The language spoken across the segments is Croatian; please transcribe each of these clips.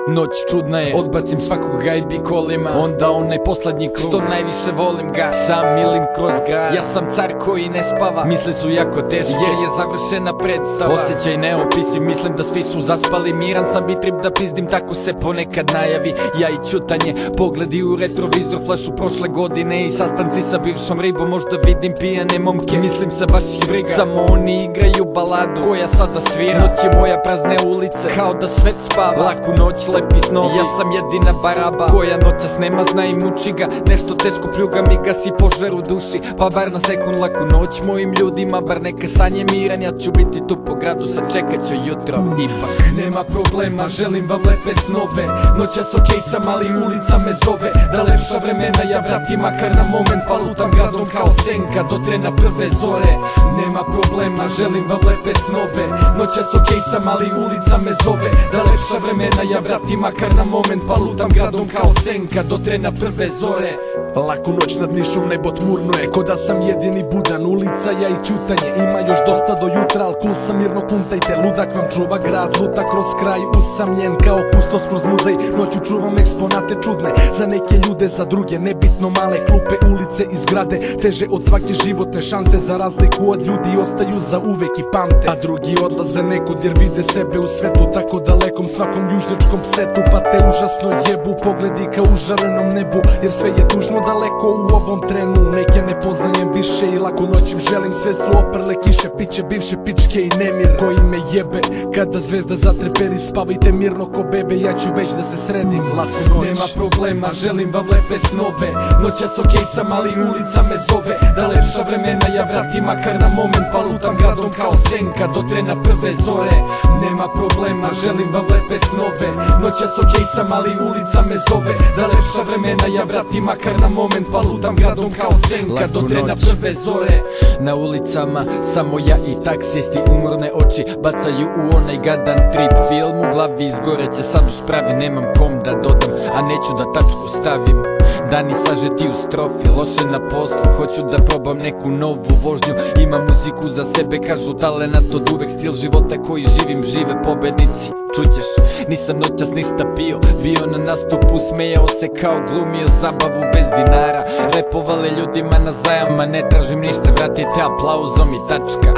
Noć čudna je, odbacim svakog gajbi kolima. Onda onaj poslednji krug, što najviše volim ga, sam milim kroz grad. Ja sam car koji ne spava, misli su jako teške, jer je završena predstava. Osjećaj neopisiv, mislim da svi su zaspali. Miran sam i trip da pizdim, tako se ponekad najavi. Ja i ćutanje, pogledi u retrovizor, flashu prošle godine i sastanci sa bivšom ribom. Možda vidim pijane momke, mislim se baš i briga, samo oni igraju baladu koja sada svira. Noć je moja, prazne ulice, kao da svet spava. Laku noć, lepi snovi, ja sam jedina baraba koja noćas nema, zna i muči ga. Nešto teško pljuga mi, gasi požar u duši, pa bar na sekund. Laku noć mojim ljudima, bar neka sanje miran. Ja ću biti tu po gradu, sačekat ću jutro ipak. Nema problema, želim vam lepe snove. Noćas okej sam, ali ulica me zove. Da lepša vremena ja vratim, makar na moment, pa lutam gradom kao senka do trena prve zore. Nema problema, želim vam lepe snove. Noćas okej sam, ali ulica me zove. Da lepša vremena ja vratim, makar na moment, pa lutam gradom kao senka do trena prve zore. Laku noć nad Nišom, nebo tmurno je, ko da sam jedini budan. Ulica, ja i ćutanje, ima još dosta do jutra, al cool sam, mirno kuntajte. Ludak vam čuva grad, luta kroz kraj, usamljen kao kustos kroz muzej. Noću čuvam eksponate čudne, za neke ljude, za druge nebitno. Male klupe, ulice i zgrade, teže od svake životne šanse. Za razliku od ljudi ostaju za uvek i pamte, a drugi odlaze nekud jer vide sebe u svetu tako dalekom, svakom južnjačkom psetu. Pa te užasno jebu pogledi ka užarenom nebu, jer sve je tužno daleko u ovom trenu. Neke ne poznajem više i laku noć im želim, sve su oprle kiše, piće bivše pičke i nemir koji me jebe. Kada zvezda zatreperi, spavajte mirno ko bebe, ja ću već da se sredim. Laku noć. Nema problema, želim vam lepe snove. Noćas okej sam, ali ulica me zove. Da lepša vremena ja vratim, makar na moment, pa lutam gradom kao senka do trena prve zore. Nema problema, želim vam lepe snove. Noćas okej sam, ali ulica me zove. Da lepša vremena ja vratim, makar na moment, pa lutam gradom kao senka do trena prve zore. Na ulicama samo ja i taksisti, umorne oči bacaju u onaj gadan trip film. U glavi izgoreće sad u spravi, nemam kom da dodam, a neću da tačku stavim. Dani sažeti u strofi, loše na poslu, hoću da probam neku novu vožnju. Imam muziku za sebe, kažu talenat od uvek, stil života koji živim, žive pobednici. Čućeš, nisam noćas ništa pio, bio na nastupu, smejao se kao glumio zabavu bez dinara. Repovale ljudima na zajam, ma ne tražim ništa, vratite aplauzom i tačka.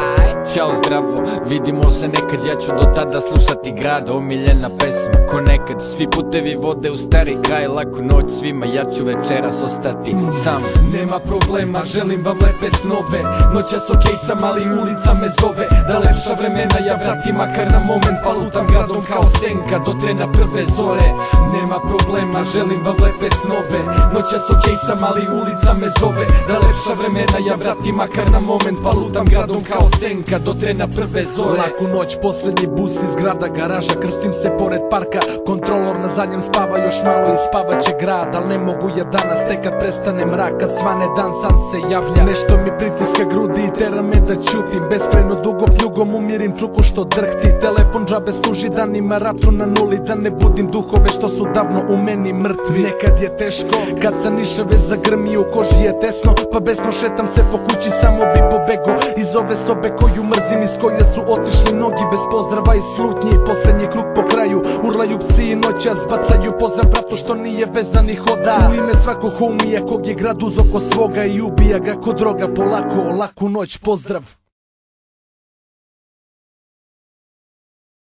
Ćao, zdravo, vidimo se nekad, ja ću do tada slušati grad. Omiljena pesma, ko nekad, svi putevi vode u stari kraj. Laku noć svima, ja ću večeras ostati sam. Nema problema, želim vam lepe snove. Noćas okej sam, ali ulica me zove. Da lepša vremena ja vratim, makar na moment, pa lutam gradom kao senka do trena prve zore. Nema problema, želim vam lepe snove. Noćas okej sam, ali ulica me zove. Da lepša vremena ja vratim, makar na moment, pa lutam gradom kao senka do trena prve zore. Laku noć, poslednji bus iz grada, garaža, krstim se pored parka. Kontrolor na zadnjem spava još malo i spavaće grad. Al ne mogu ja danas, tek kad prestane mrak, kad svane dan san se javlja. Nešto mi pritiska grudi i tera me da ćutim. Beskrajno dugo pljugom umirim čuku što drhti. Telefon džabe služi danima, račun na nuli, da ne budim duhove što su davno u meni mrtvi. Nekad je teško, kad sa nišave zagrmi, u koži je tesno, pa besno šetam se po kući, samo bi pobego iz ove sobe koju mrzim, iz koje su otišli mnogi bez pozdrava i slutnji. Poslednji krug po kraju, urlaju psi i noćas bacaju pozdrav bratu što nije vezan i hoda. U ime svakog homija kog je grad uz oko svoga i ubija ga ko droga polako. Laku noć, pozdrav.